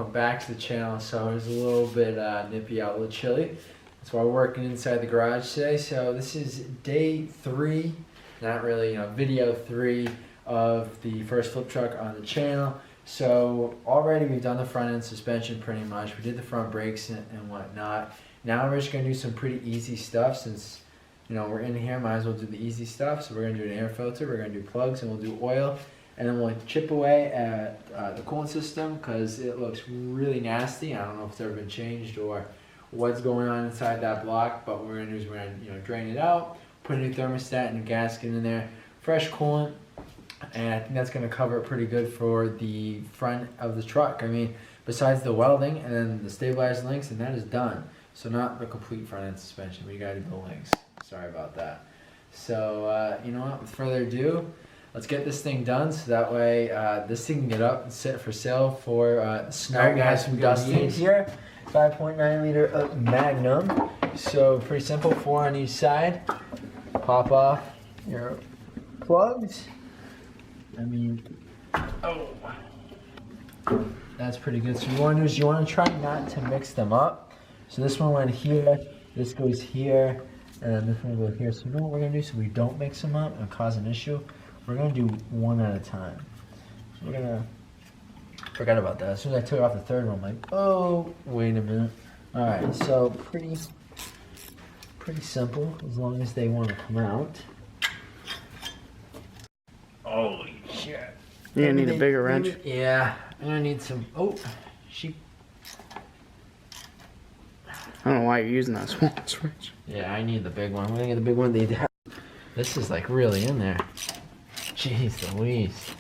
welcome back to the channel. So it's a little bit nippy out, a little chilly. That's why we're working inside the garage today. So this is day 3, not really, video 3 of the first flip truck on the channel. So already we've done the front end suspension pretty much. We did the front brakes and whatnot. Now we're just gonna do some pretty easy stuff since we're in here, might as well do the easy stuff. So we're gonna do an air filter, we're gonna do plugs, and we'll do oil. And then we'll chip away at the coolant system because it looks really nasty. I don't know if it's ever been changed or what's going on inside that block, but what we're gonna do is we're gonna drain it out, put a new thermostat and a gasket in there, fresh coolant, and I think that's gonna cover it pretty good for the front of the truck. I mean, besides the welding and then the stabilizer links, and that is done. So not the complete front end suspension, but you gotta do the links. Sorry about that. So you know what, with further ado, let's get this thing done so that way this thing can get up and sit for sale for snow. Alright guys, we got these here. 5.9 liter of Magnum. So pretty simple, 4 on each side. Pop off your plugs. I mean, oh, that's pretty good. So what you want to do is you want to try not to mix them up. So this one went here, this goes here, and then this one goes here. So you know what we're going to do so we don't mix them up and cause an issue? We're going to do one at a time. So we're going to, forgot about that. As soon as I took off the third one, I'm like, oh, wait a minute. All right, so pretty simple as long as they want to come out. Holy shit. You're gonna need a bigger wrench. Yeah, I'm gonna need some, oh, she. I don't know why you're using that small wrench. Yeah, I need the big one. We're gonna get the big one. This is like really in there. Jeez Louise.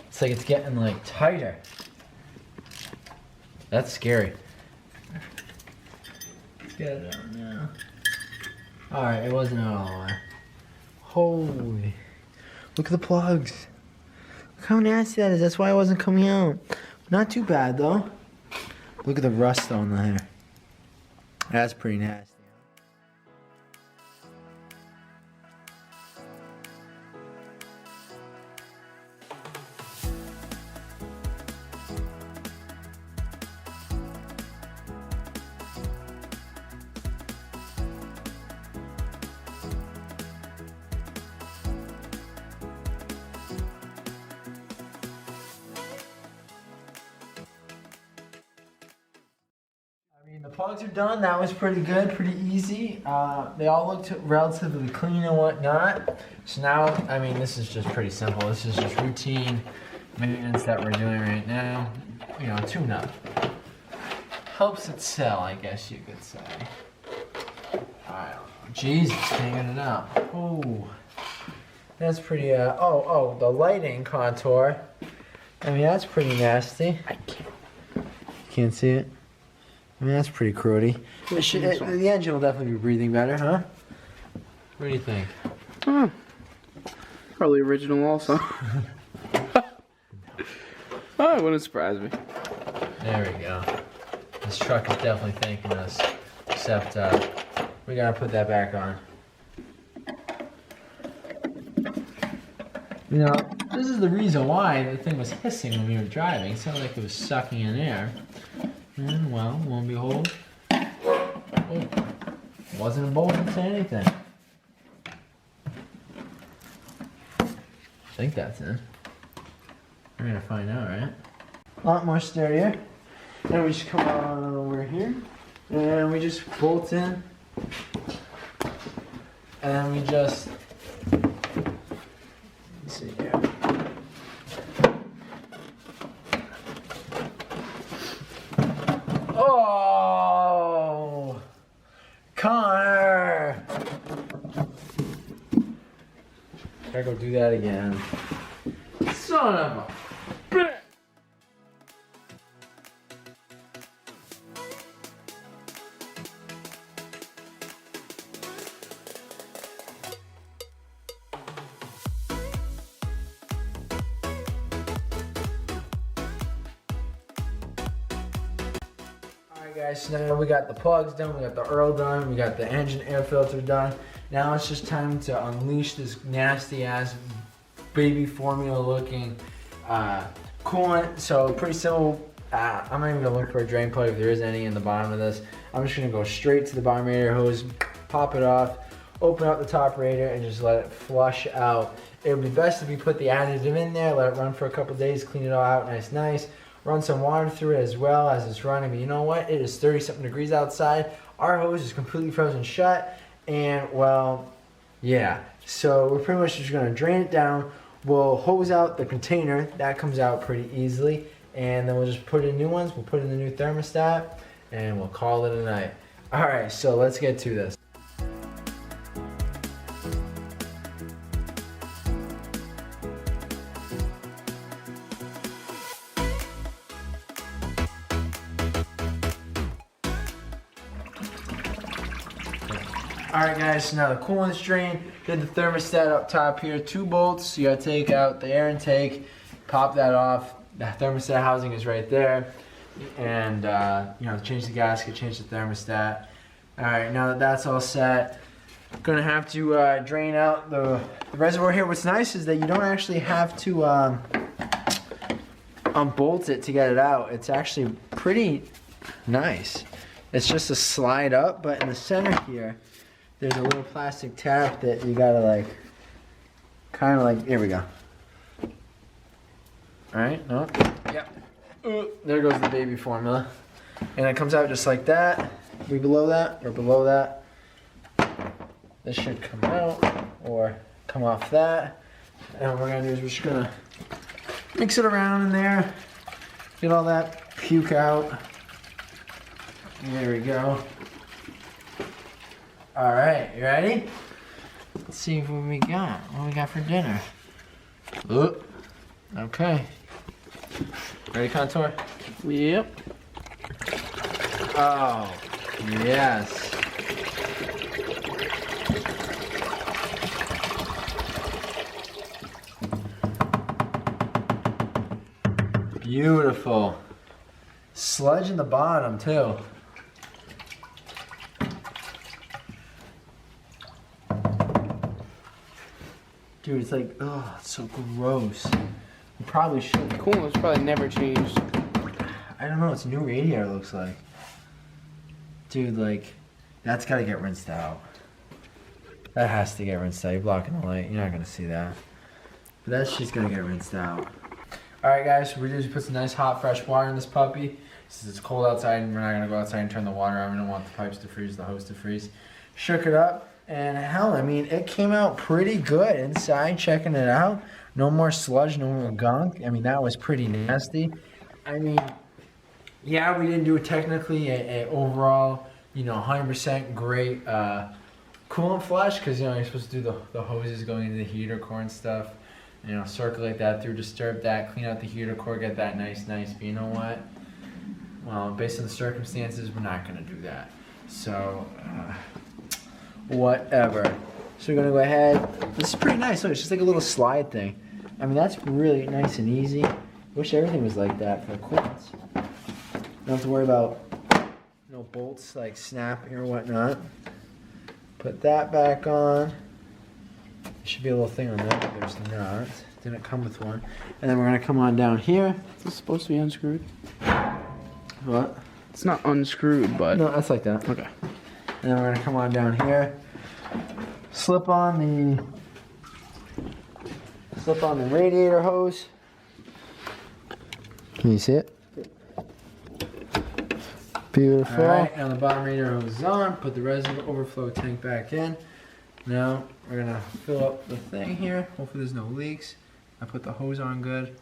It's like it's getting like tighter. That's scary. Let's get it out now. Alright, it wasn't out all the way. Holy. Look at the plugs. Look how nasty that is. That's why it wasn't coming out. Not too bad though. Look at the rust on there. That's pretty nasty. The plugs are done. That was pretty good, pretty easy. They all looked relatively clean and whatnot. So now, I mean, this is just pretty simple. This is just routine maintenance that we're doing right now. Tune up. Helps it sell, I guess you could say. I don't know. Jesus, can't get it out. Oh, that's pretty. The lighting contour. I mean, that's pretty nasty. Can't see it. I mean, that's pretty cruddy. The engine will definitely be breathing better, huh? What do you think? Probably original also. Oh, it wouldn't surprise me. There we go. This truck is definitely thanking us. Except, we gotta put that back on. This is the reason why the thing was hissing when we were driving. It sounded like it was sucking in air. And well, lo and behold, wasn't emboldened to anything. I think that's it. We're gonna find out, right? A lot more sturdier. And we just come on over here, and we just bolt in, and we just, let's see here. Oh, Connor! Gotta go do that again. Son of a bitch! Guys, so now we got the plugs done, we got the oil done, we got the engine air filter done. Now it's just time to unleash this nasty ass baby formula looking coolant. So pretty simple I'm not even gonna look for a drain plug if there is any in the bottom of this. I'm just gonna go straight to the bottom radiator hose, pop it off, open up the top radiator, and just let it flush out. It would be best if you put the additive in there, let it run for a couple days, clean it all out nice. Run some water through it as well as it's running. But you know what? It is 30-something degrees outside. Our hose is completely frozen shut. And, well, yeah. So we're pretty much just going to drain it down. We'll hose out the container. That comes out pretty easily. And then we'll just put in new ones. We'll put in the new thermostat. And we'll call it a night. All right, so let's get to this. Alright guys, so now the coolant drain, did the thermostat up top here, 2 bolts. You gotta take out the air intake, pop that off. The thermostat housing is right there. And you know, change the gasket, change the thermostat. Alright, now that that's all set, gonna have to drain out the reservoir here. What's nice is that you don't actually have to unbolt it to get it out. It's actually pretty nice. It's just a slide up, but in the center here, there's a little plastic tap that you gotta like, kind of like, here we go. Alright, no, yep. There goes the baby formula. And it comes out just like that. We below that, or below that. This should come out, or come off that. And what we're gonna do is we're just gonna mix it around in there. Get all that puke out. There we go. All right, you ready? Let's see what we got. What we got for dinner? Oop. Okay. Ready, Contour? Yep. Oh, yes. Beautiful. Sludge in the bottom, too. Dude, it's like, oh, it's so gross. You probably should. Coolant's probably never changed. I don't know, it's a new radiator, looks like. Dude, like, that's gotta get rinsed out. That has to get rinsed out. You're blocking the light. You're not gonna see that. But that's just gonna get rinsed out. Alright guys, so we just put some nice hot fresh water in this puppy. Since it's cold outside and we're not gonna go outside and turn the water on. We don't want the pipes to freeze, the hose to freeze. Shook it up. And hell, I mean, it came out pretty good inside, checking it out. No more sludge, no more gunk. I mean, that was pretty nasty. I mean, yeah, we didn't do it technically a overall, you know, 100% great coolant flush, because, you know, you're supposed to do the hoses going into the heater core and stuff. You know, circulate that through, disturb that, clean out the heater core, get that nice. But you know what? Well, based on the circumstances, we're not going to do that. So, whatever. So we're gonna go ahead. This is pretty nice. Look, it's just like a little slide thing. I mean, that's really nice and easy. Wish everything was like that for the coolants. Don't have to worry about no bolts like snapping or whatnot. Put that back on. There should be a little thing on that, but there's not. Didn't come with one. And then we're gonna come on down here. Is this supposed to be unscrewed? What? It's not unscrewed, but... No, that's like that. Okay. And then we're gonna come on down here, slip on the radiator hose. Can you see it? Beautiful. All right, now the bottom radiator hose is on. Put the reservoir overflow tank back in. Now we're gonna fill up the thing here. Hopefully there's no leaks. I put the hose on good.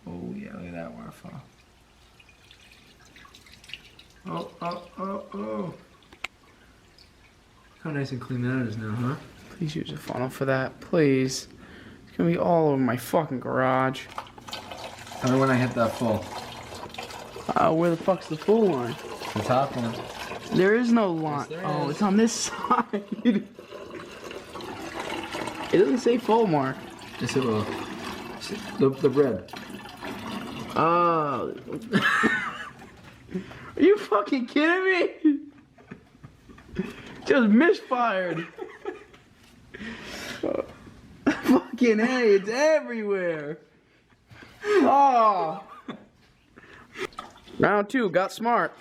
Oh yeah, look at that waterfall. Oh. How nice and clean that is now, huh? Please use a funnel for that, please. It's gonna be all over my fucking garage. Tell me when I hit that full. Where the fuck's the full line? The top one. There is no line. Yes, there Oh, is. it's on this side. It doesn't say full, Mark. Yes, it will. The red. Oh. Are you fucking kidding me? Just misfired. Fucking A, it's everywhere. Oh. Round 2, got smart.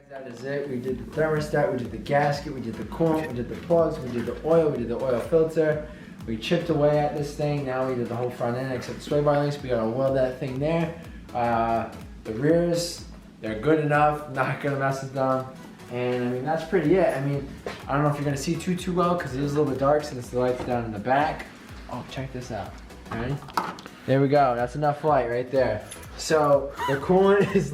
That is it. We did the thermostat, we did the gasket, we did the coolant, we did the plugs, we did the oil, we did the oil filter. We chipped away at this thing. Now we did the whole front end except the sway bar links. We gotta weld that thing there. The rears, they're good enough. Not gonna mess with them. And I mean, that's pretty it. I mean, I don't know if you're gonna see too well because it is a little bit dark since the light's down in the back. Oh, check this out. Ready? There we go. That's enough light right there. So the coolant is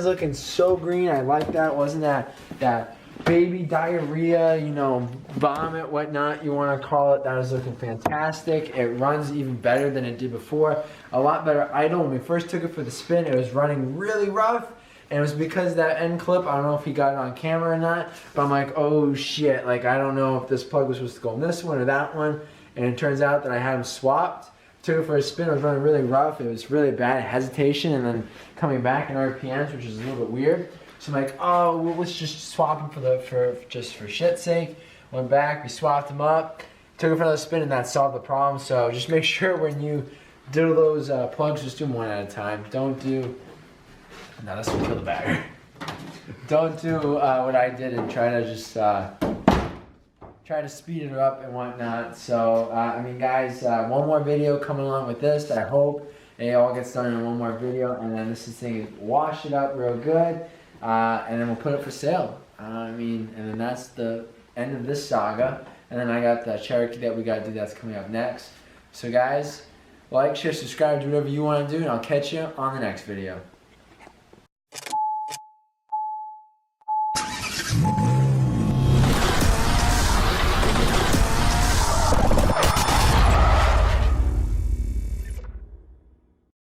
looking so green. I like that. Wasn't that baby diarrhea, you know, vomit, whatnot you want to call it? That is looking fantastic. It runs even better than it did before. A lot better idle. When we first took it for the spin, it was running really rough. And it was because that end clip, I don't know if he got it on camera or not, but I'm like, oh shit, like I don't know if this plug was supposed to go in this one or that one. And it turns out that I had them swapped. Took it for a spin, it was running really rough. It was really bad hesitation and then coming back in RPMs, which is a little bit weird. So I'm like, oh, well, let's just swap them for shit's sake. Went back, we swapped them up, took it for another spin, and that solved the problem. So just make sure when you do those plugs, just do them one at a time. Don't do, no, this will kill the battery. Don't do what I did and try to just try to speed it up and whatnot. So I mean, guys, one more video coming along with this. I hope it all gets done in one more video, and then this thing wash it up real good. And then we'll put it for sale. I mean, and then that's the end of this saga. And then I got the Cherokee that we got to do that's coming up next. So guys, like, share, subscribe, do whatever you want to do, and I'll catch you on the next video.